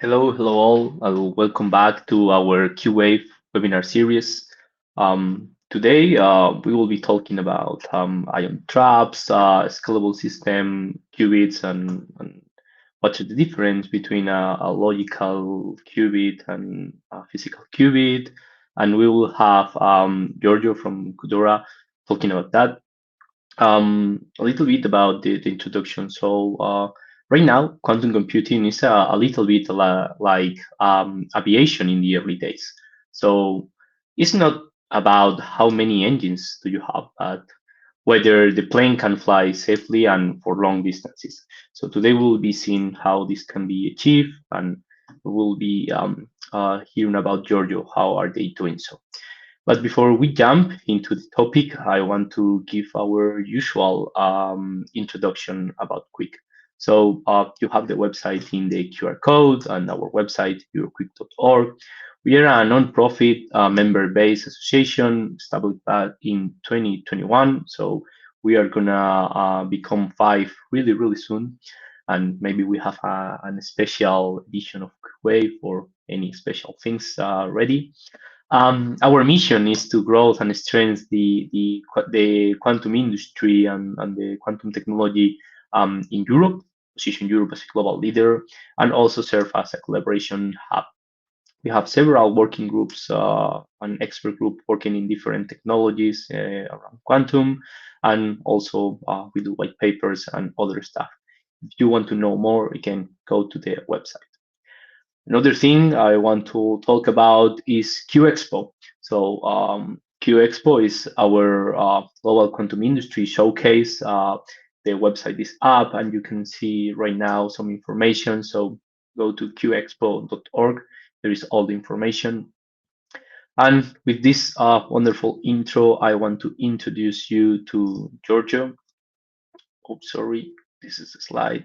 Hello all. Welcome back to our QWave Webinar Series. Today, we will be talking about ion traps, scalable system, qubits, and what's the difference between a logical qubit and a physical qubit. And we will have Giorgio from QUDORA talking about that. A little bit about the introduction. Right now, quantum computing is a little bit like aviation in the early days. So it's not about how many engines do you have, but whether the plane can fly safely and for long distances. So today we'll be seeing how this can be achieved, and we'll be hearing about Giorgio. How are they doing so? But before we jump into the topic, I want to give our usual introduction about QuIC. You have the website in the QR code and our website, QuIC.org. We are a non-profit member-based association established back in 2021. So we are gonna become five really soon. And maybe we have a special edition of QuickWave or any special things ready. Our mission is to grow and strengthen the quantum industry and the quantum technology in Europe, position Europe as a global leader, and also serve as a collaboration hub. We have several working groups, an expert group working in different technologies around quantum, and also we do white papers and other stuff. If you want to know more, you can go to the website. Another thing I want to talk about is QExpo. QExpo is our global quantum industry showcase. The website is up, and you can see right now some information. So go to qexpo.org. There is all the information. And with this wonderful intro, I want to introduce you to Giorgio. Oops, sorry, this is a slide.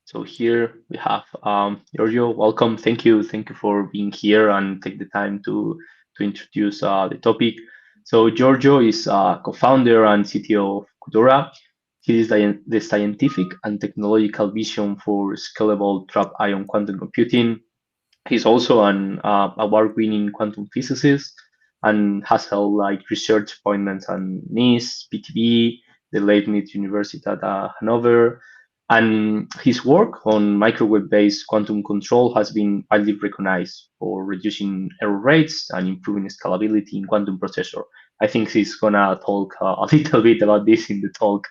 So here we have Giorgio. Welcome. Thank you for being here and take the time to introduce the topic. So Giorgio is co-founder and CTO of QUDORA. He is the scientific and technological vision for scalable trap ion quantum computing. He's also an award-winning quantum physicist and has held like research appointments on NIST, PTB, the Leibniz University at Hanover, and his work on microwave-based quantum control has been widely recognized for reducing error rates and improving scalability in quantum processor. I think he's gonna talk a little bit about this in the talk.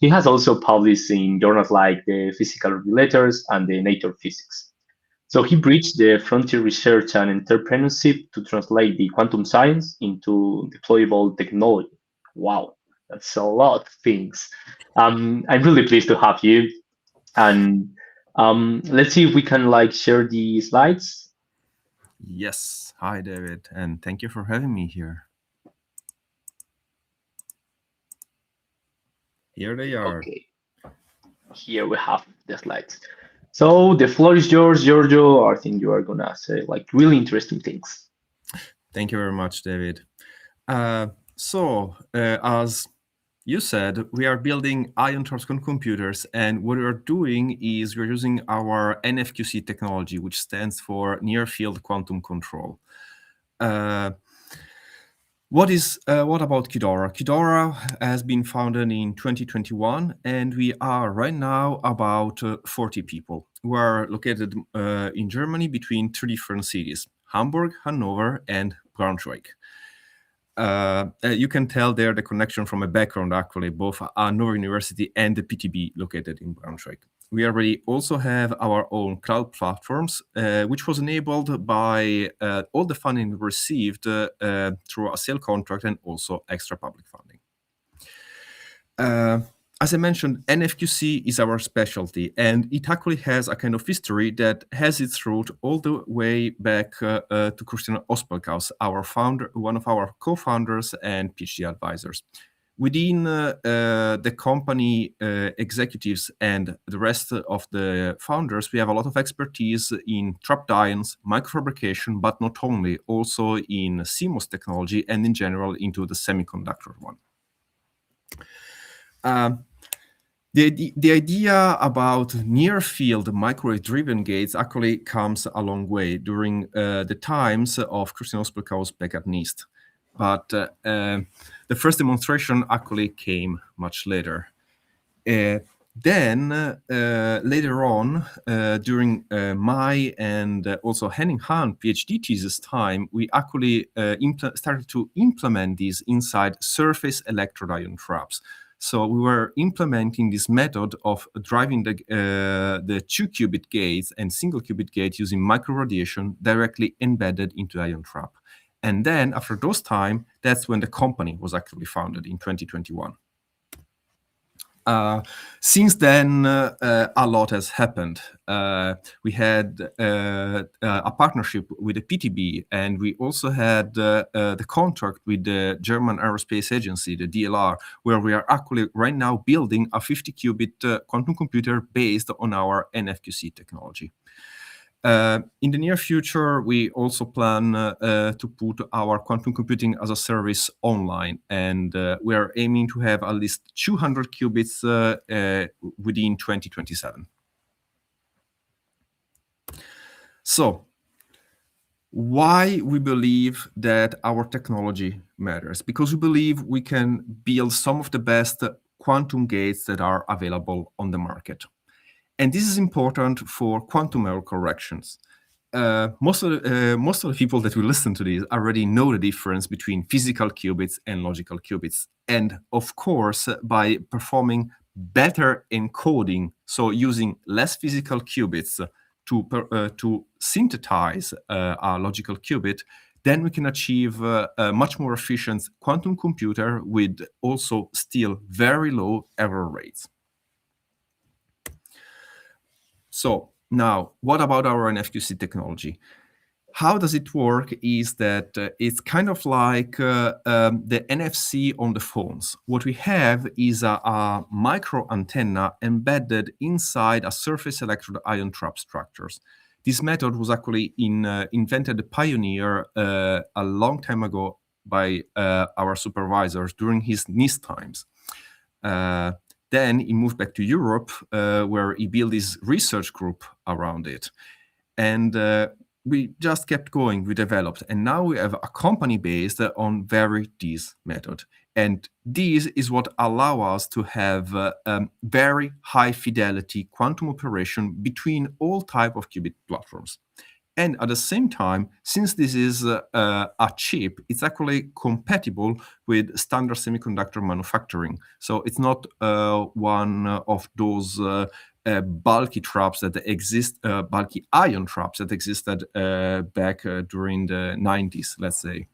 He has also published in journals like the Physical Regulators and the Nature Physics. So he bridged the frontier research and entrepreneurship to translate the quantum science into deployable technology. Wow, that's a lot of things. I'm really pleased to have you. And let's see if we can like share the slides. Yes. Hi, David, and thank you for having me here. Here they are. Okay, here we have the slides. So the floor is yours, Giorgio. I think you are gonna say like really interesting things. Thank you very much, David. As you said, we are building ion transcon computers, and what we are doing is we're using our NFQC technology, which stands for Near Field Quantum Control. What about QUDORA? QUDORA has been founded in 2021, and we are right now about 40 people. We are located in Germany between three different cities: Hamburg, Hanover, and Braunschweig. You can tell there the connection from a background, actually, both Hanover University and the PTB located in Braunschweig. We already also have our own cloud platforms, which was enabled by all the funding we received through a sale contract and also extra public funding. As I mentioned, NFQC is our specialty, and it actually has a kind of history that has its root all the way back to Christian Ospelkaus, our founder, one of our co-founders and PhD advisors. Within the company executives and the rest of the founders, we have a lot of expertise in trapped ions, microfabrication, but not only, also in CMOS technology and in general into the semiconductor one. The idea about near-field microwave-driven gates actually comes a long way during the times of Christian Ospelkaus back at NIST. But the first demonstration actually came much later. Then later on, during my and also Henning Hahn PhD thesis time, we actually started to implement these inside surface electrode ion traps. So we were implementing this method of driving the 2-qubit gates and single qubit gate using microradiation directly embedded into ion trap. And then after those time, that's when the company was actually founded in 2021. Since then, a lot has happened. We had a partnership with the PTB, and we also had the contract with the German Aerospace Agency, the DLR, where we are actually right now building a 50-qubit quantum computer based on our NFQC technology. In the near future, we also plan to put our quantum computing as a service online, and we are aiming to have at least 200 qubits within 2027. So, why we believe that our technology matters? Because we believe we can build some of the best quantum gates that are available on the market. And this is important for quantum error corrections. Most of the people that will listen to this already know the difference between physical qubits and logical qubits. And of course, by performing better encoding, so using less physical qubits to synthesize a logical qubit, then we can achieve a much more efficient quantum computer with also still very low error rates. So now, what about our NFQC technology? How does it work is that it's kind of like the NFC on the phones. What we have is a micro antenna embedded inside a surface electrode ion trap structures. This method was actually invented, pioneer a long time ago by our supervisors during his NIST times. Then he moved back to Europe, where he built his research group around it. And we just kept going, we developed. And now we have a company based on this method. And this is what allows us to have very high fidelity quantum operation between all type of qubit platforms. And at the same time, since this is a chip, it's actually compatible with standard semiconductor manufacturing. So it's not one of those bulky traps that exist, bulky ion traps that existed back during the 90s, let's say.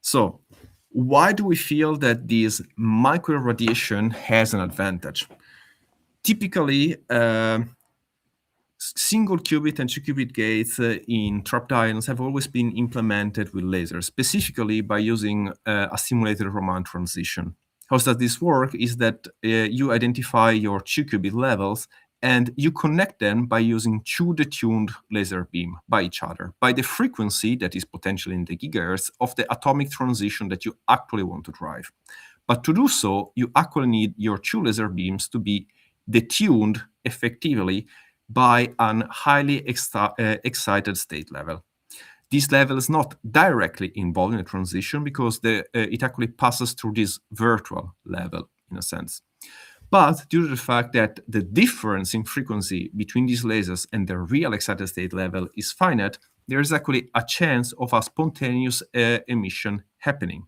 So why do we feel that this microradiation has an advantage? Typically, single qubit and 2-qubit gates in trapped ions have always been implemented with lasers, specifically by using a simulated Raman transition. How does this work is that you identify your 2-qubit levels and you connect them by using two detuned laser beam by each other, by the frequency that is potentially in the gigahertz of the atomic transition that you actually want to drive. But to do so, you actually need your two laser beams to be detuned effectively by a highly excited state level. This level is not directly involved in a transition because it actually passes through this virtual level, in a sense. But due to the fact that the difference in frequency between these lasers and the real excited state level is finite, there is actually a chance of a spontaneous emission happening.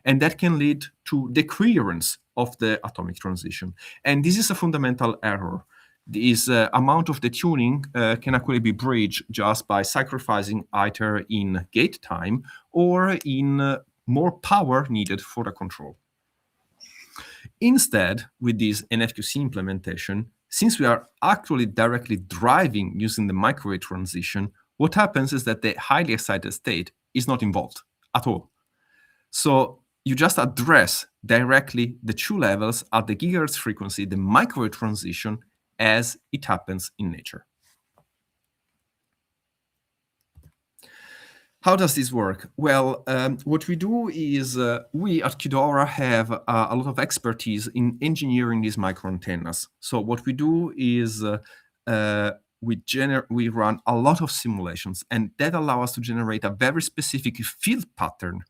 And that can lead to the coherence of the atomic transition. And this is a fundamental error. This amount of detuning can actually be bridged just by sacrificing either in gate time or in more power needed for the control. Instead, with this NFQC implementation, since we are actually directly driving using the microwave transition, what happens is that the highly excited state is not involved at all. So you just address directly the two levels at the gigahertz frequency, the microwave transition, as it happens in nature. How does this work? Well, what we do is we at QUDORA have a lot of expertise in engineering these microantennas. So what we do is we run a lot of simulations, and that allows us to generate a very specific field pattern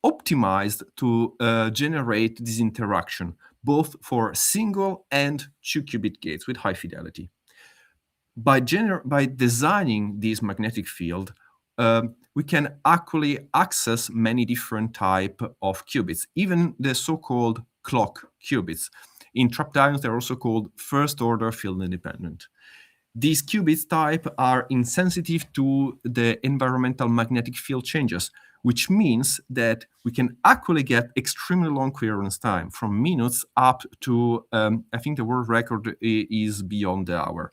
optimized to generate this interaction, both for single and 2-qubit gates with high fidelity. By designing this magnetic field, we can actually access many different type of qubits, even the so-called clock qubits. In trapped ions, they're also called first-order field independent. These qubits type are insensitive to the environmental magnetic field changes, which means that we can actually get extremely long coherence time, from minutes up to, I think the world record is beyond the hour.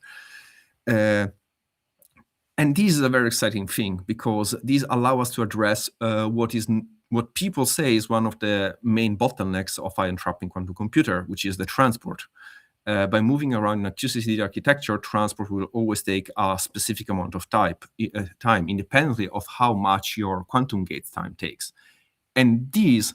And this is a very exciting thing, because these allow us to address what people say is one of the main bottlenecks of ion trapping quantum computer, which is the transport. By moving around in a QCD architecture, transport will always take a specific amount of time, independently of how much your quantum gate time takes. And this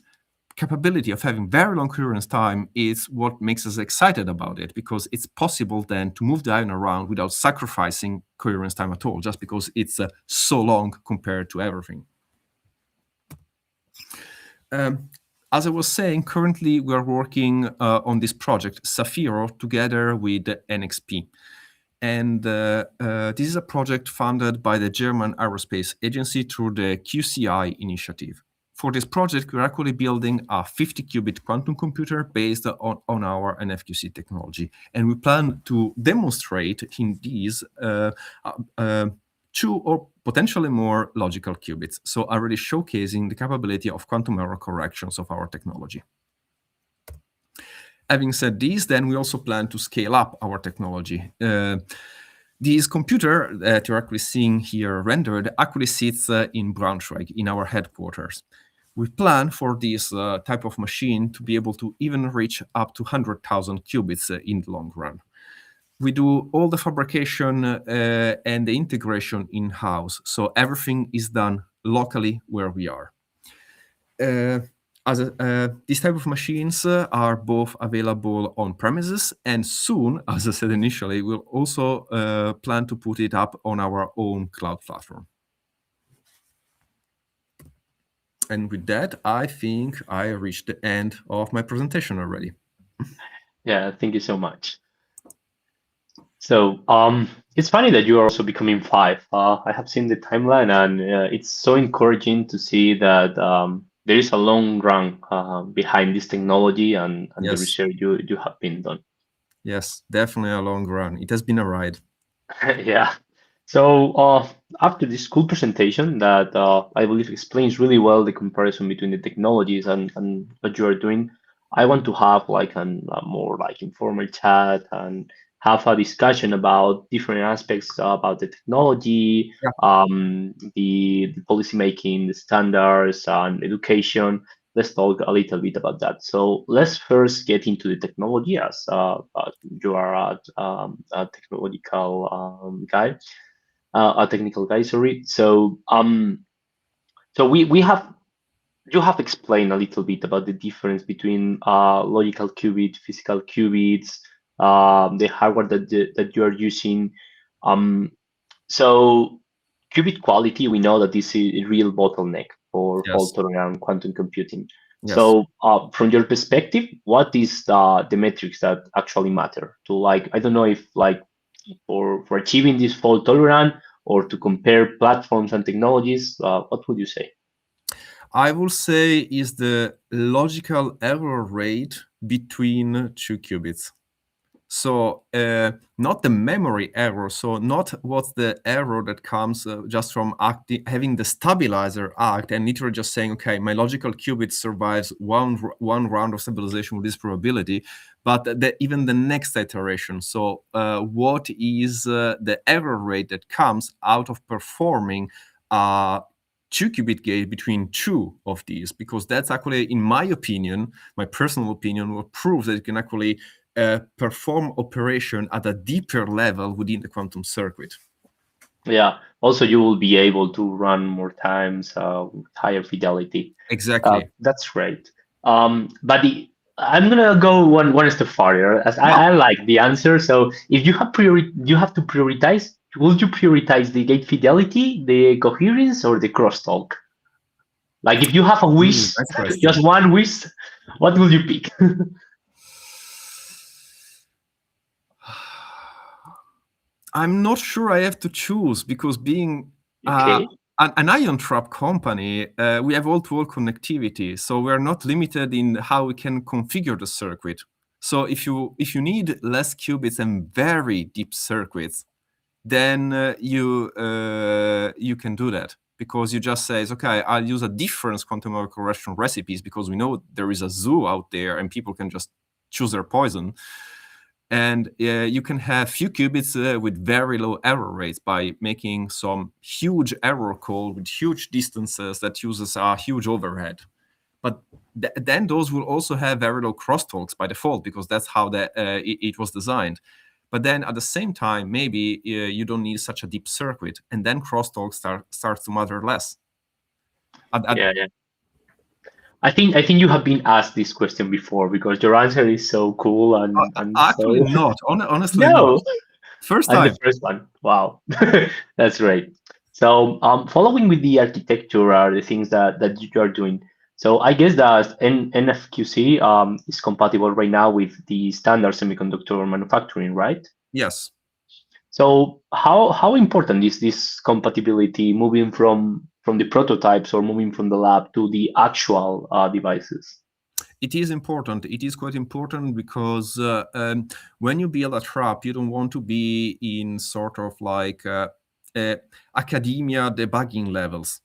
capability of having very long coherence time is what makes us excited about it, because it's possible then to move the ion around without sacrificing coherence time at all, just because it's so long compared to everything. As I was saying, currently we are working on this project, Zafiro, together with NXP. And this is a project funded by the German Aerospace Agency through the QCI initiative. For this project, we're actually building a 50-qubit quantum computer based on our NFQC technology. And we plan to demonstrate in these 2 or potentially more logical qubits, so already showcasing the capability of quantum error corrections of our technology. Having said this, then we also plan to scale up our technology. This computer that you're actually seeing here rendered actually sits in Braunschweig, in our headquarters. We plan for this type of machine to be able to even reach up to 100,000 qubits in the long run. We do all the fabrication and the integration in-house, so everything is done locally where we are. These type of machines are both available on premises, and soon, as I said initially, we'll also plan to put it up on our own cloud platform. And with that, I think I reached the end of my presentation already. Yeah, thank you so much. So it's funny that you are also becoming 5. I have seen the timeline, and it's so encouraging to see that there is a long run behind this technology and Yes. the research you have been done. Yes, definitely a long run. It has been a ride. Yeah. So after this cool presentation that I believe explains really well the comparison between the technologies and what you are doing, I want to have like a more like informal chat and have a discussion about different aspects about the technology, Yeah. the policy making, the standards, and education. Let's talk a little bit about that. So let's first get into the technology, as you are a technological guy, a technical guy. Sorry. So we have you have explained a little bit about the difference between logical qubit, physical qubits, the hardware that you are using. So qubit quality, we know that this is a real bottleneck for Yes. fault-tolerant quantum computing. Yes. So from your perspective, what is the metrics that actually matter to, like, I don't know if like for achieving this fault tolerant or to compare platforms and technologies, what would you say? I will say is the logical error rate between 2 qubits. So not the memory error, so not what's the error that comes just from having the stabilizer act and literally just saying, okay, my logical qubit survives one round of stabilization with this probability, but even the next iteration. So what is the error rate that comes out of performing 2-qubit gate between 2 of these? Because that's actually, in my opinion, my personal opinion, will prove that you can actually perform operation at a deeper level within the quantum circuit. Yeah. Also, you will be able to run more times with higher fidelity. Exactly. That's great. But I'm gonna go one step farther, as I like the answer. So if you have to prioritize. Would you prioritize the gate fidelity, the coherence, or the crosstalk? Like if you have a wish, Nice question. just one wish, what will you pick? I'm not sure I have to choose because being Okay. an ion trap company, we have all-to-all connectivity, so we're not limited in how we can configure the circuit. So if you need less qubits and very deep circuits, then you can do that because you just say, okay, I'll use a different quantum correction recipes because we know there is a zoo out there and people can just choose their poison. And you can have few qubits with very low error rates by making some huge error code with huge distances that uses a huge overhead. But then those will also have very low crosstalks by default because that's how it was designed. But then at the same time, maybe you don't need such a deep circuit, and then crosstalk starts to matter less. Yeah, yeah. I think you have been asked this question before because your answer is so cool and Actually, so not. Honestly, not. no. First And the time. first one. Wow. That's great. So following with the architecture are the things that you are doing. So I guess that NFQC is compatible right now with the standard semiconductor manufacturing, right? Yes. So how important is this compatibility moving from the prototypes or moving from the lab to the actual devices? It is important. It is quite important because when you build a trap, you don't want to be in sort of like uh, academia debugging levels.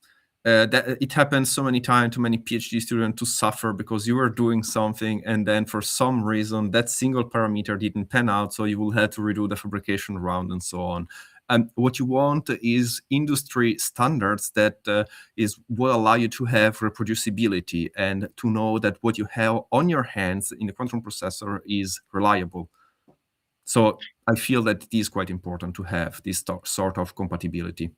That it happens so many times to many PhD students to suffer because you were doing something and then for some reason that single parameter didn't pan out, so you will have to redo the fabrication round and so on. And what you want is industry standards that will allow you to have reproducibility and to know that what you have on your hands in the quantum processor is reliable. So I feel that it is quite important to have this sort of compatibility.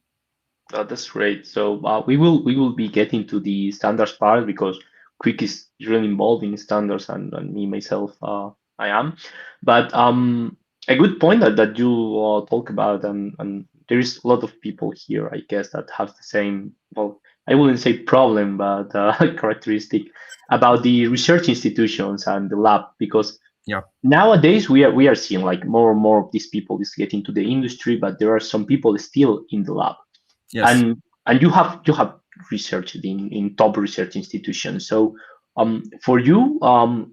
That's great. So we will be getting to the standards part because QuIC is really involved in standards and me myself I am. But a good point that you talk about and there is a lot of people here I guess that have the same well I wouldn't say problem but characteristic about the research institutions and the lab because Yeah. nowadays we are seeing like more and more of these people is getting to the industry but there are some people still in the lab Yes. and you have researched in top research institutions. So for you,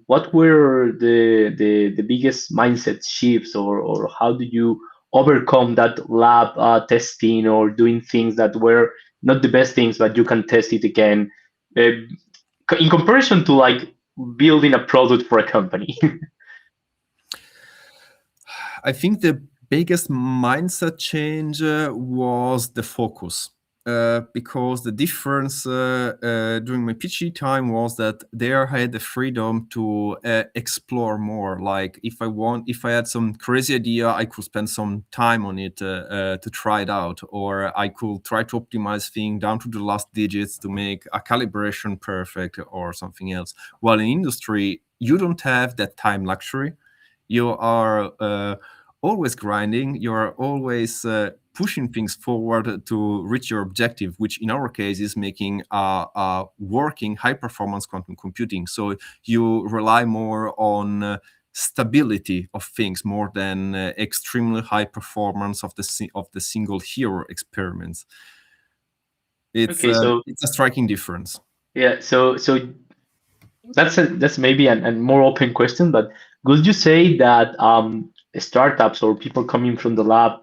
what were the biggest mindset shifts, or how do you overcome that lab testing or doing things that were not the best things, but you can test it again, uh, in comparison to like building a product for a company? I think the biggest mindset change was the focus. Because the difference during my PhD time was that there I had the freedom to explore more. Like if I had some crazy idea, I could spend some time on it to try it out, or I could try to optimize things down to the last digits to make a calibration perfect or something else. While in industry, you don't have that time luxury. You are always grinding. You're always pushing things forward to reach your objective, which in our case is making a working high performance quantum computing. So you rely more on stability of things more than extremely high performance of the single hero experiments. It's Okay, uh, so it's a striking difference. yeah, so that's maybe a more open question, but would you say that startups or people coming from the lab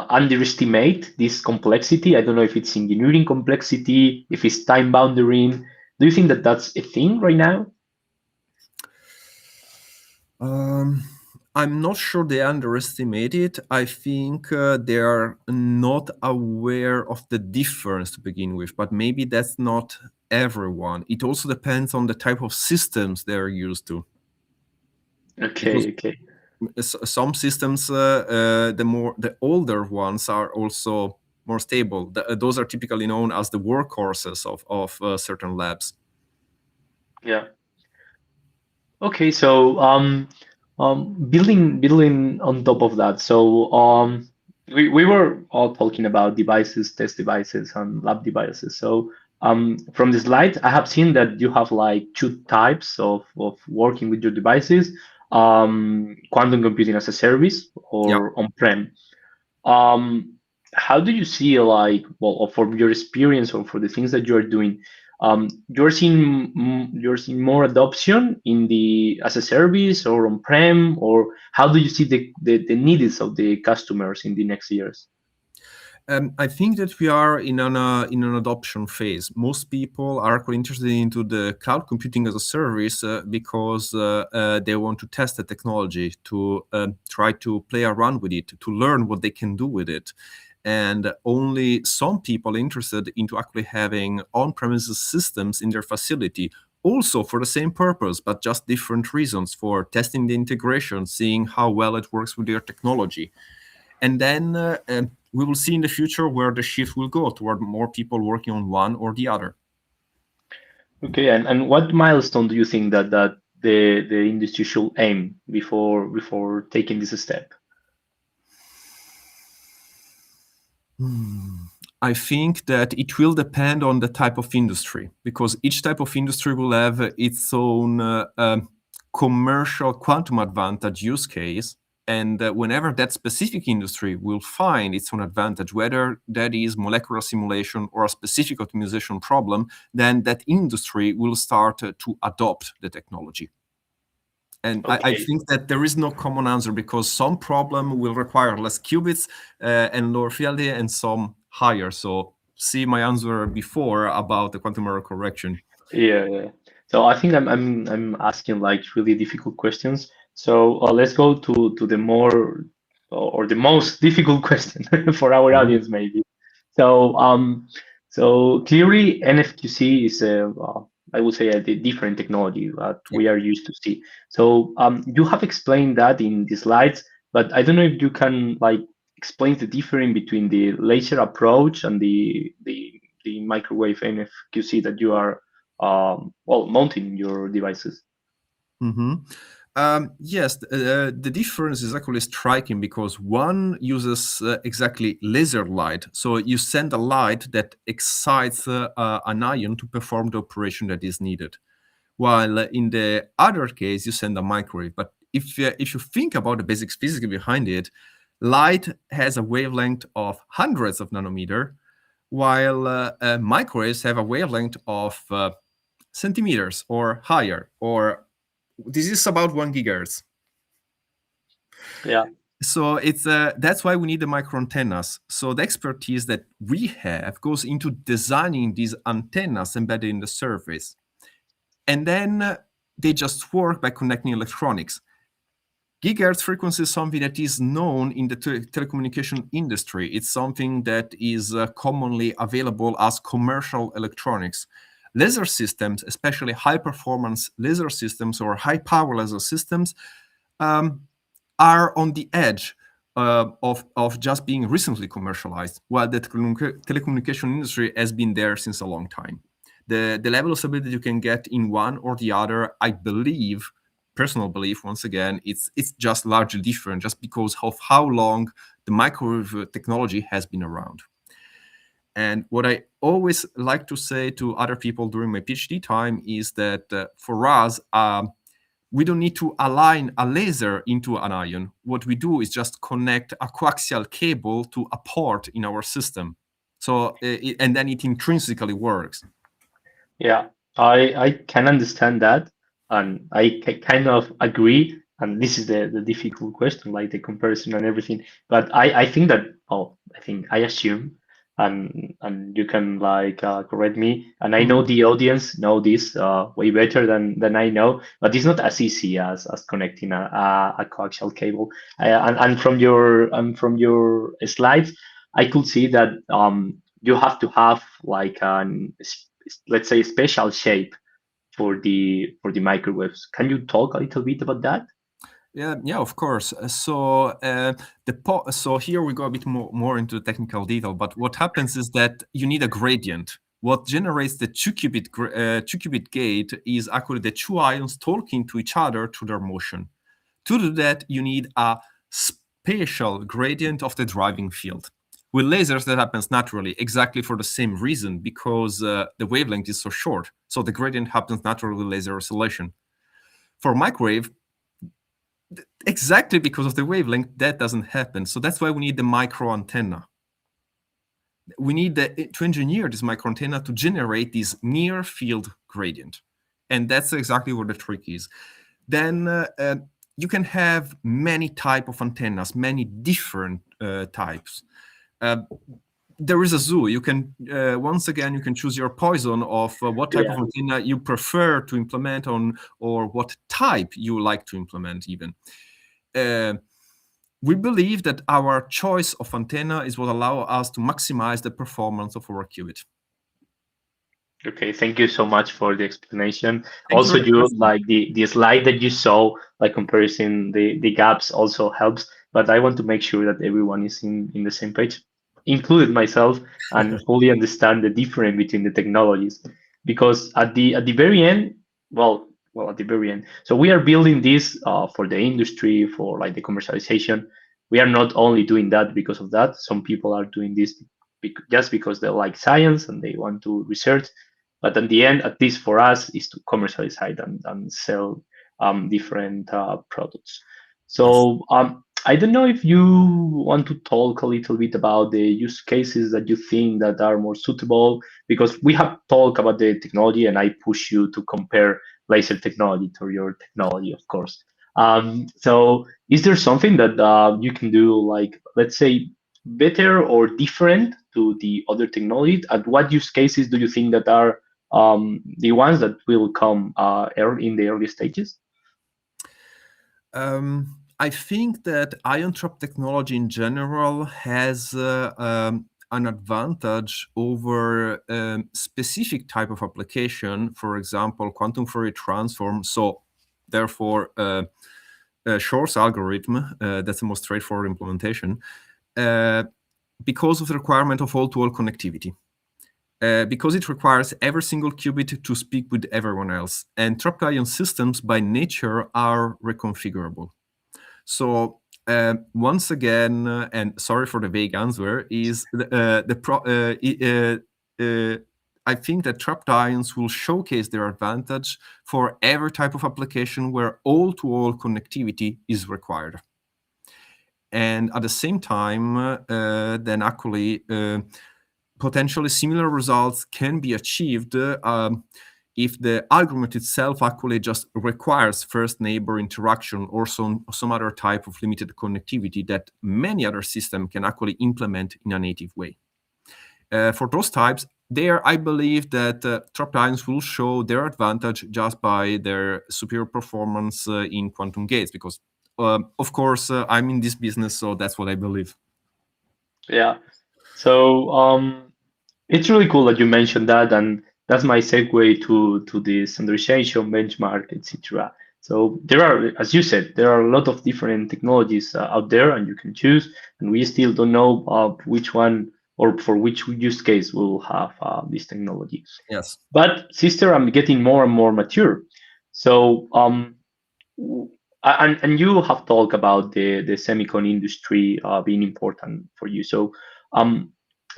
underestimate this complexity? I don't know if it's engineering complexity, if it's time boundary. Do you think that that's a thing right now? Um, I'm not sure they underestimate it. I think they are not aware of the difference to begin with, but maybe that's not everyone. It also depends on the type of systems they're used to. Because Okay, okay. Some systems, the older ones, are also more stable. Those are typically known as the workhorses of certain labs. Yeah. Okay, so building on top of that, so we were all talking about devices, test devices, and lab devices. So from the slide, I have seen that you have like two types of working with your devices: quantum computing as a service Yeah. or on-prem. Um, how do you see like, well, or from your experience or for the things that you're doing, you're seeing more adoption in the as a service or on-prem, or how do you see the needs of the customers in the next years? I think that we are in an adoption phase. Most people are quite interested into the cloud computing as a service because they want to test the technology, to try to play around with it, to learn what they can do with it. And only some people are interested into actually having on-premises systems in their facility, also for the same purpose, but just different reasons, for testing the integration, seeing how well it works with their technology. And then we will see in the future where the shift will go toward more people working on one or the other. Okay, and what milestone do you think that the industry should aim before taking this step? I think that it will depend on the type of industry, because each type of industry will have its own commercial quantum advantage use case. And whenever that specific industry will find its own advantage, whether that is molecular simulation or a specific optimization problem, then that industry will start to adopt the technology. And I Okay. think that there is no common answer, because some problem will require less qubits and lower fidelity, and some higher. So see my answer before about the quantum error correction. Yeah, yeah. So I think I'm asking like really difficult questions. So let's go to the more or the most difficult question for our Mhm. audience maybe. So so clearly NFQC is a I would say a different technology that Yeah. we are used to see. So you have explained that in the slides, but I don't know if you can like explain the difference between the laser approach and the microwave NFQC that you are well, mounting your devices. Mhm. Yes, the difference is actually striking, because one uses exactly laser light. So you send a light that excites an ion to perform the operation that is needed. While in the other case, you send a microwave. But if you think about the basic physics behind it, light has a wavelength of hundreds of nanometer, while microwaves have a wavelength of centimeters or higher, or this is about 1 gigahertz. Yeah, So it's that's why we need the micro antennas. So the expertise that we have goes into designing these antennas embedded in the surface, and then they just work by connecting electronics. Gigahertz frequency is something that is known in the telecommunication industry. It's something that is commonly available as commercial electronics. Laser systems, especially high performance laser systems or high power laser systems, um, are on the edge of just being recently commercialized, while the telecommunication industry has been there since a long time. The level of stability you can get in one or the other, I believe, personal belief, once again, it's just largely different, just because of how long the microwave technology has been around. And what I always like to say to other people during my PhD time is that for us, we don't need to align a laser into an ion. What we do is just connect a coaxial cable to a port in our system. So, and then it intrinsically works. yeah, I can understand that, and I kind of agree. And this is the difficult question, like the comparison and everything. But I think that, oh, I think I assume, and you can like correct me. And I know Mhm. the audience know this way better than I know, but it's not as easy as connecting a coaxial cable. And from your slides, I could see that you have to have like an let's say special shape for the microwaves. Can you talk a little bit about that? Yeah, of course. So here we go a bit more into the technical detail. But what happens is that you need a gradient. What generates the two-qubit gate is actually the two ions talking to each other through their motion. To do that, you need a spatial gradient of the driving field. With lasers, that happens naturally, exactly for the same reason, because the wavelength is so short. So the gradient happens naturally with laser oscillation. For microwave, exactly because of the wavelength, that doesn't happen. So that's why we need the micro antenna. We need to engineer this micro antenna to generate this near field gradient. And that's exactly where the trick is. Then you can have many type of antennas, many different types. There is a zoo. You can once again you can choose your poison of what type of antenna you prefer to implement on, or what type you like to implement even. We believe that our choice of antenna is what allows us to maximize the performance of our qubit. Okay, thank you so much for the explanation. Thank you Also, for the you question. like the slide that you saw, like comparison the gaps also helps. But I want to make sure that everyone is in the same page, included myself, and fully understand the difference between the technologies. Because at the very end, well at the very end. So we are building this for the industry, for like the commercialization. We are not only doing that because of that. Some people are doing this just because they like science and they want to research, but at the end, at least for us, is to commercialize it and sell different products. Yes. So I don't know if you want to talk a little bit about the use cases that you think that are more suitable, because we have talked about the technology, and I push you to compare laser technology to your technology, of course. So is there something that you can do, like, let's say, better or different to the other technology? And what use cases do you think that are the ones that will come in the early stages? I think that ion trap technology in general has an advantage over specific type of application, for example, quantum Fourier transform. So therefore, Shor's algorithm, that's the most straightforward implementation, because of the requirement of all-to-all connectivity. Because it requires every single qubit to speak with everyone else. And trapped ion systems by nature are reconfigurable. So once again, and sorry for the vague answer, I think that trapped ions will showcase their advantage for every type of application where all-to-all connectivity is required. And at the same time, then actually, potentially similar results can be achieved if the algorithm itself actually just requires first neighbor interaction or some other type of limited connectivity that many other systems can actually implement in a native way. For those types, there I believe that trapped ions will show their advantage just by their superior performance in quantum gates, because of course I'm in this business, so that's what I believe. Yeah. So it's really cool that you mentioned that, and that's my segue to the standardization benchmark, etc. So there are, as you said, there are a lot of different technologies out there, and you can choose. And we still don't know which one or for which use case will have this technology. Yes. But sister, I'm getting more and more mature. So and you have talked about the semicon industry being important for you. So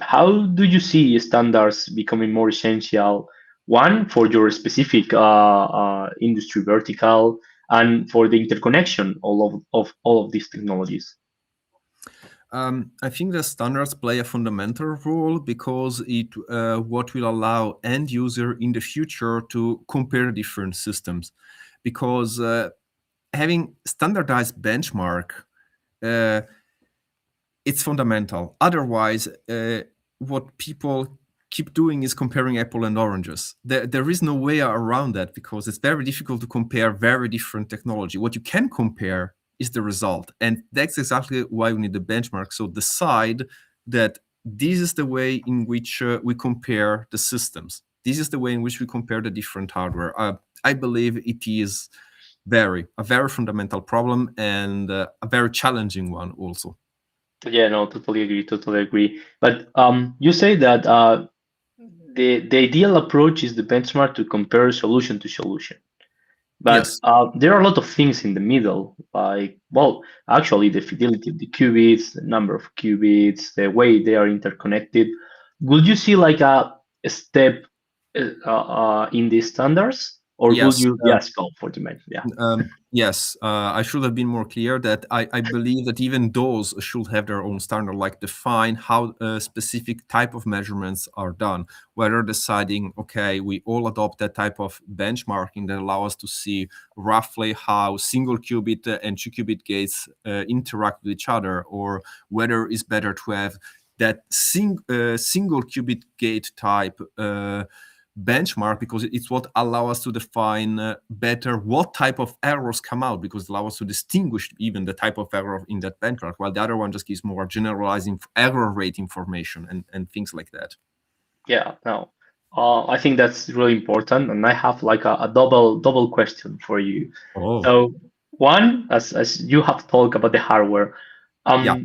how do you see standards becoming more essential? One, for your specific industry vertical, and for the interconnection of all of these technologies. I think the standards play a fundamental role because it what will allow end user in the future to compare different systems. Because having standardized benchmark, uh, it's fundamental. Otherwise, what people keep doing is comparing apple and oranges. There is no way around that because it's very difficult to compare very different technology. What you can compare is the result. And that's exactly why we need the benchmark. So decide that this is the way in which we compare the systems. This is the way in which we compare the different hardware. I believe it is a very fundamental problem, and a very challenging one also. Yeah, no, totally agree, totally agree. But you say that the ideal approach is the benchmark to compare solution to solution. But Yes. there are a lot of things in the middle, like, well, actually, the fidelity of the qubits, the number of qubits, the way they are interconnected. Would you see like a step in the standards, or would Yes. you just go for the main? Yeah, Yes, I should have been more clear that I believe that even those should have their own standard, like define how a specific type of measurements are done, whether deciding, okay, we all adopt that type of benchmarking that allow us to see roughly how single qubit and two qubit gates interact with each other, or whether it's better to have that single qubit gate type benchmark, because it's what allows us to define better what type of errors come out, because it allows us to distinguish even the type of error in that benchmark, while the other one just gives more generalizing error rate information and things like that. yeah, no. I think that's really important, and I have like a double question for you. Oh, So one, as you have talked about the hardware, yeah,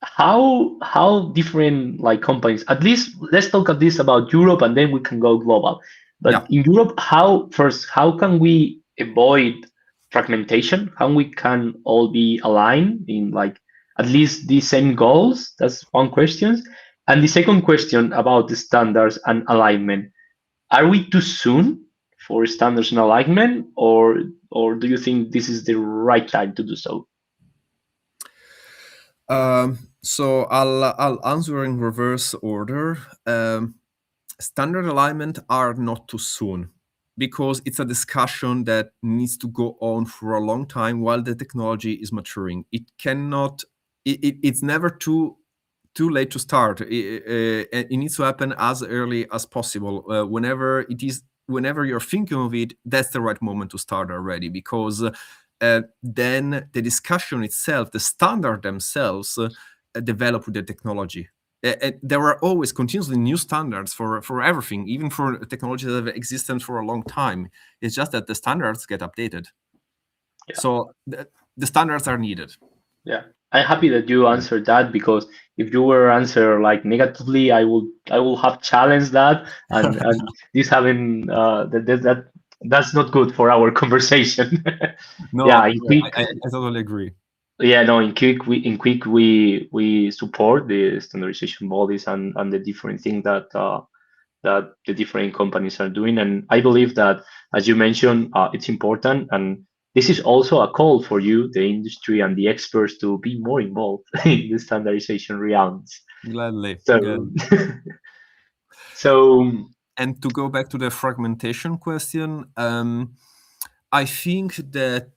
how different like companies, at least let's talk at this about Europe and then we can go global. But yeah. in Europe, how can we avoid fragmentation? How we can all be aligned in like at least the same goals? That's one question. And the second question about the standards and alignment. Are we too soon for standards and alignment, or do you think this is the right time to do so? So I'll answer in reverse order. Standard alignment are not too soon, because it's a discussion that needs to go on for a long time while the technology is maturing. It cannot. It's never too late to start. It needs to happen as early as possible. Whenever you're thinking of it, that's the right moment to start already, because then the discussion itself, the standard themselves, develop with the technology. There are always continuously new standards for everything, even for technologies that have existed for a long time. It's just that the standards get updated. Yeah. So the standards are needed. Yeah, I'm happy that you answered that, because if you were answer like negatively, I will have challenged that, and this having that's not good for our conversation. No, Yeah, in quick, I totally agree. yeah, no, in quick we support the standardization bodies and the different things that the different companies are doing. And I believe that, as you mentioned, it's important. And this is also a call for you, the industry and the experts, to be more involved in the standardization realms. Gladly. So, so And to go back to the fragmentation question, I think that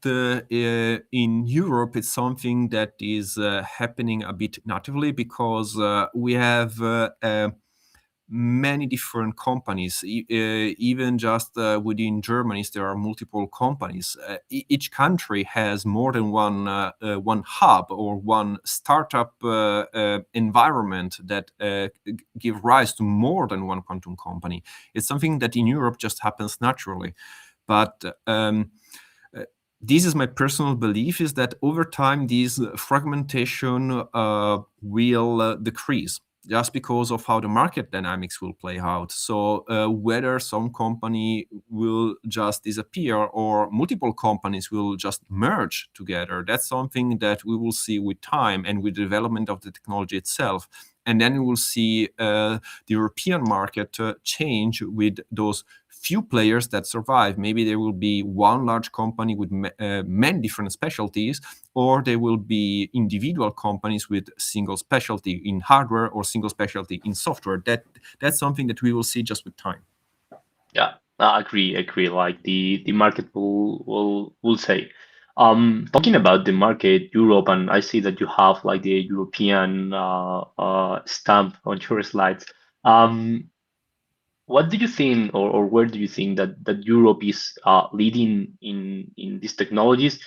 in Europe it's something that is happening a bit natively, because we have many different companies. Even just within Germany, there are multiple companies. Each country has more than one hub or one startup environment that give rise to more than one quantum company. It's something that in Europe just happens naturally. But this is my personal belief, is that over time, this fragmentation will decrease, just because of how the market dynamics will play out. So whether some company will just disappear or multiple companies will just merge together, that's something that we will see with time and with the development of the technology itself. And then we will see the European market change with those few players that survive. Maybe there will be one large company with many different specialties, or there will be individual companies with single specialty in hardware or single specialty in software. That's something that we will see just with time. yeah, I agree. Like the market will say. Talking about the market, Europe, and I see that you have like the European stamp on your slides. Um, What do you think, or where do you think that Europe is leading in these technologies?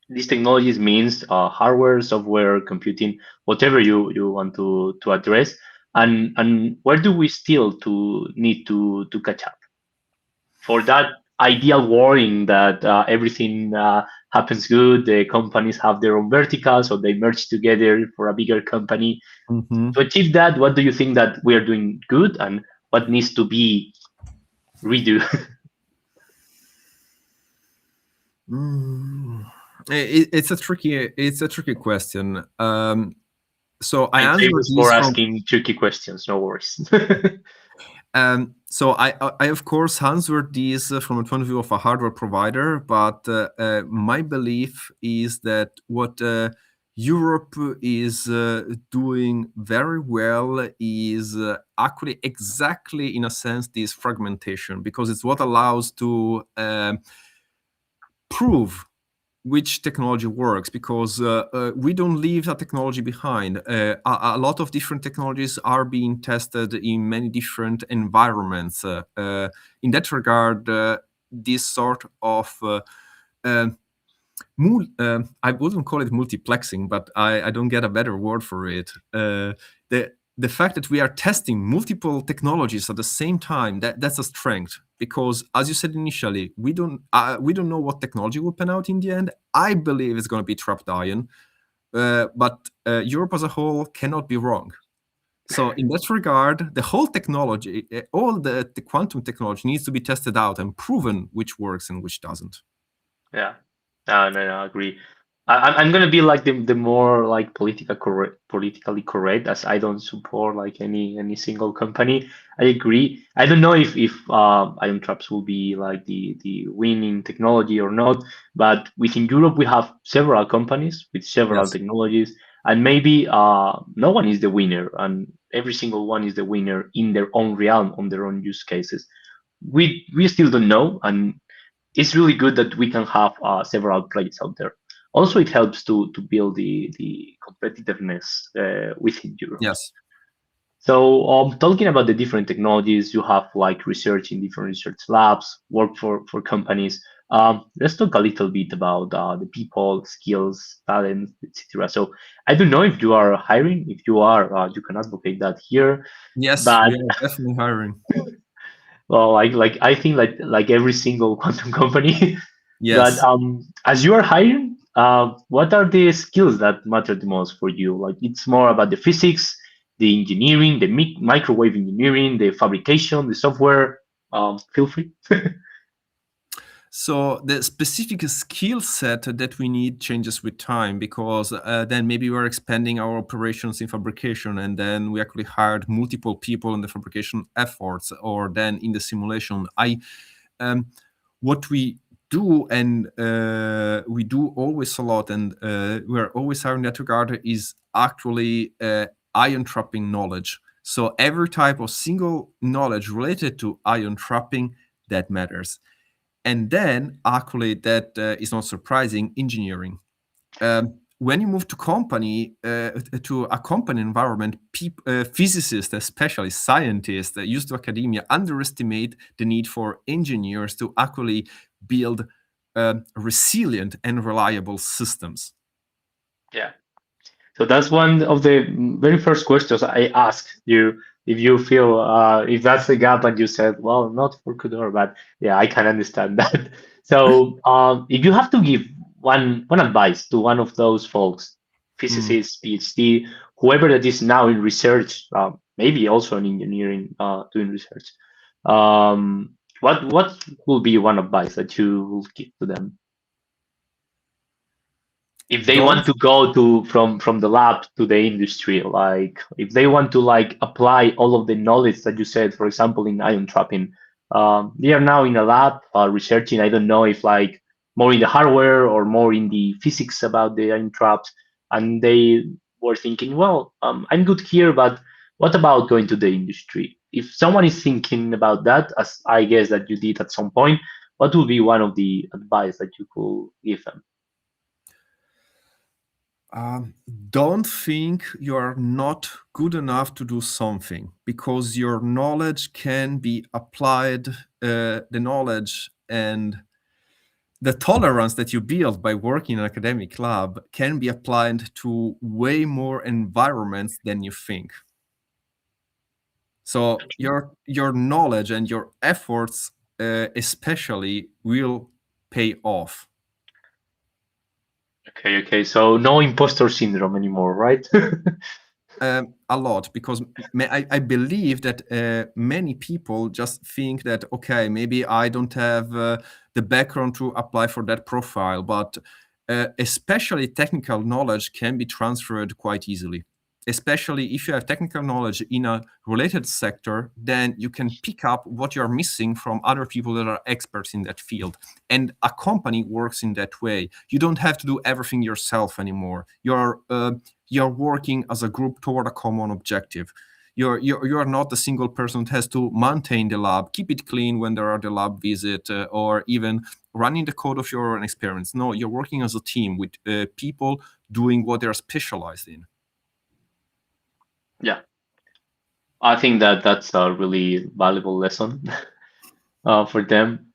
These technologies means hardware, software, computing, whatever you want to address, and where do we still to need to catch up for that ideal world in that everything happens good. The companies have their own verticals, so they merge together for a bigger company. Mhm. To achieve that, what do you think that we are doing good, and what needs to be redo? Mm. It's a tricky question. So I I'm answered famous for this from asking tricky questions. No worries. so I of course answered these from a point of view of a hardware provider, but my belief is that what Europe is doing very well is actually exactly in a sense this fragmentation, because it's what allows to prove which technology works, because we don't leave that technology behind. A lot of different technologies are being tested in many different environments. In that regard, this sort of uh, I wouldn't call it multiplexing, but I don't get a better word for it. The fact that we are testing multiple technologies at the same time, that's a strength, because as you said initially, we don't know what technology will pan out in the end. I believe it's going to be trapped ion, but Europe as a whole cannot be wrong. So in that regard, the whole technology, all the quantum technology needs to be tested out and proven which works and which doesn't. Yeah. No, I agree. I'm gonna be like the more like politically correct, as I don't support like any single company. I agree. I don't know if ion traps will be like the winning technology or not, but within Europe we have several companies with several Yes. technologies, and maybe no one is the winner, and every single one is the winner in their own realm, on their own use cases. We still don't know, and it's really good that we can have several players out there. Also, it helps to build the competitiveness within Europe. Yes. So, talking about the different technologies, you have like research in different research labs, work for companies. Let's talk a little bit about the people, skills, talents, etc. So, I don't know if you are hiring. If you are, you can advocate that here. Yes, But we are definitely hiring. well, like I think like every single quantum company. But Yes. as you are hiring, what are the skills that matter the most for you? Like it's more about the physics, the engineering, the microwave engineering, the fabrication, the software. Feel free. So the specific skill set that we need changes with time, because then maybe we're expanding our operations in fabrication, and then we actually hired multiple people in the fabrication efforts, or then in the simulation. Um, what we do, and we do always a lot, and we're always hiring that regard, is actually ion trapping knowledge. So every type of single knowledge related to ion trapping, that matters. And then actually that is not surprising, engineering. When you move to a company environment, physicists, especially scientists used to academia, underestimate the need for engineers to actually build resilient and reliable systems. Yeah. So that's one of the very first questions I asked you. If you feel if that's the gap, and you said, well, not for QUDORA, but yeah, I can understand that. So if you have to give one advice to one of those folks, Mm. physicists, PhD, whoever that is now in research, maybe also in engineering, doing research, what will be one advice that you will give to them? If they Don't want to go to from the lab to the industry, like if they want to like apply all of the knowledge that you said, for example, in ion trapping, they are now in a lab researching. I don't know if like more in the hardware or more in the physics about the ion traps, and they were thinking, well, I'm good here, but what about going to the industry? If someone is thinking about that, as I guess that you did at some point, what would be one of the advice that you could give them? Um, don't think you are not good enough to do something, because your knowledge can be applied, the knowledge and the tolerance that you build by working in an academic lab can be applied to way more environments than you think. So your knowledge and your efforts especially will pay off. Okay. So no imposter syndrome anymore, right? A lot, because I believe that many people just think that, okay, maybe I don't have the background to apply for that profile, but especially technical knowledge can be transferred quite easily. Especially if you have technical knowledge in a related sector, then you can pick up what you're missing from other people that are experts in that field. And a company works in that way. You don't have to do everything yourself anymore. You're working as a group toward a common objective. You are not a single person that has to maintain the lab, keep it clean when there are the lab visit, or even running the code of your own experiments. No, you're working as a team with people doing what they're specialized in. Yeah, I think that that's a really valuable lesson for them.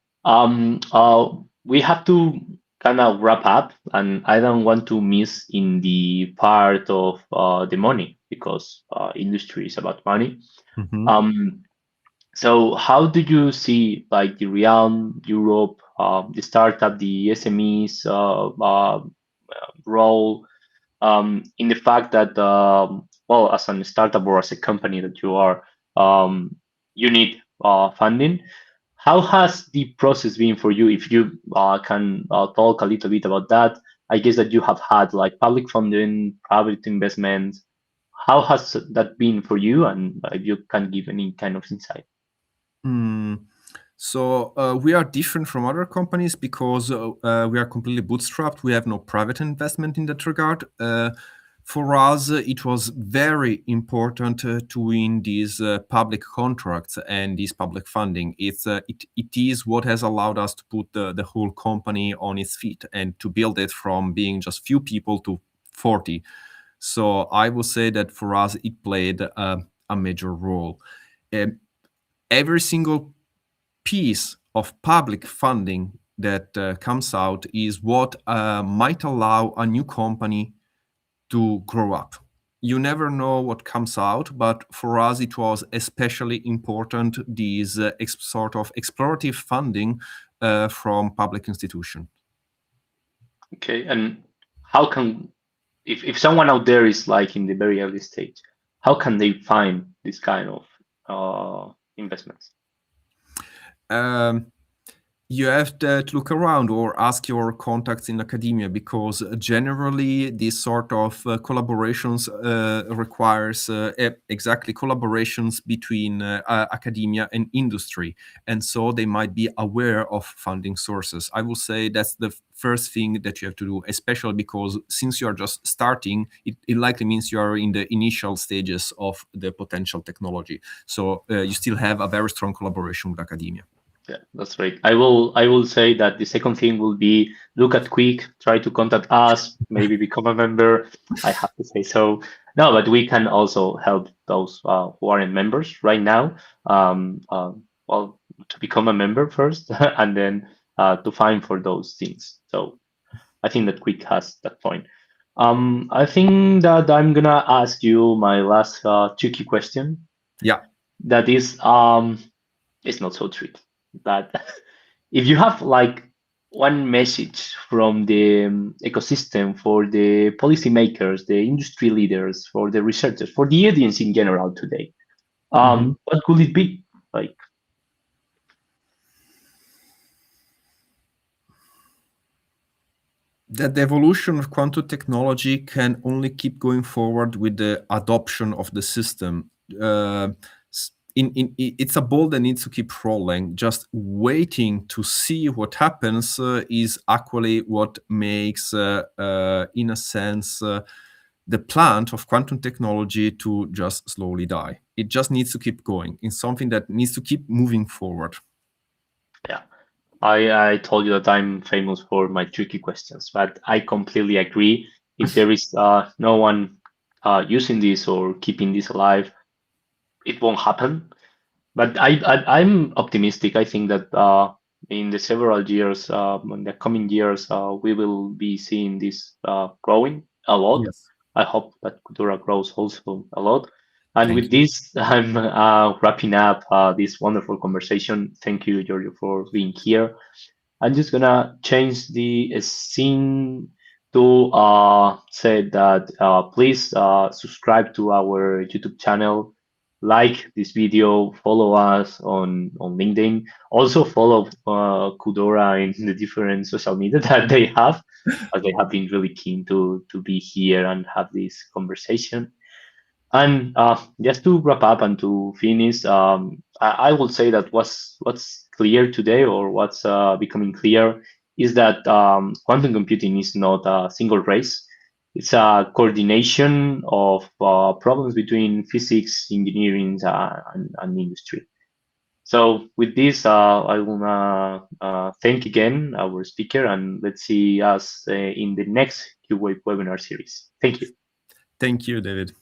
We have to kind of wrap up, and I don't want to miss in the part of the money because industry is about money. Mhm. Um, so how do you see like the realm, Europe, the startup, the SMEs role in the fact that, well, as a startup or as a company that you are, you need funding. How has the process been for you? If you can talk a little bit about that, I guess that you have had like public funding, private investment. How has that been for you? And if you can give any kind of insight. Mm. So we are different from other companies because we are completely bootstrapped. We have no private investment in that regard. For us, it was very important to win these public contracts and this public funding. It is what has allowed us to put the whole company on its feet and to build it from being just few people to 40. So I will say that for us, it played a major role. Um, every single piece of public funding that comes out is what might allow a new company to grow up. You never know what comes out, but for us, it was especially important these sort of explorative funding from public institutions. Okay, and how can if someone out there is like in the very early stage, how can they find this kind of investments? Um, you have to look around or ask your contacts in academia, because generally these sort of collaborations requires exactly collaborations between academia and industry, and so they might be aware of funding sources. I will say that's the first thing that you have to do, especially because since you are just starting, it likely means you are in the initial stages of the potential technology, so you still have a very strong collaboration with academia. Yeah, that's right. I will say that the second thing will be look at QuIC, try to contact us, maybe become a member. I have to say so. No, but we can also help those who aren't members right now. Well, to become a member first, and then to find for those things. So I think that QuIC has that point. I think that I'm gonna ask you my last tricky question. Yeah. That is, it's not so tricky, but if you have like one message from the ecosystem for the policymakers, the industry leaders, for the researchers, for the audience in general today, Mhm. what could it be? Like, That the evolution of quantum technology can only keep going forward with the adoption of the system. It's a ball that needs to keep rolling. Just waiting to see what happens is actually what makes, in a sense, the plant of quantum technology to just slowly die. It just needs to keep going. It's something that needs to keep moving forward. yeah, I told you that I'm famous for my tricky questions, but I completely agree. If there is no one using this or keeping this alive, it won't happen. But I'm optimistic. I think that in the several years, in the coming years, we will be seeing this growing a lot. Yes. I hope that QUDORA grows also a lot. And Thank with you. this, I'm wrapping up this wonderful conversation. Thank you, Giorgio, for being here. I'm just gonna change the scene to say that please subscribe to our YouTube channel, like this video, follow us on LinkedIn. Also follow QUDORA in the different social media that they have, as they have been really keen to be here and have this conversation. And just to wrap up and to finish, I will say that what's clear today, or what's becoming clear, is that quantum computing is not a single race. It's a coordination of problems between physics, engineering, and industry. So with this, I will thank again our speaker, and let's see us in the next QWave webinar series. Thank you. Thank you, David.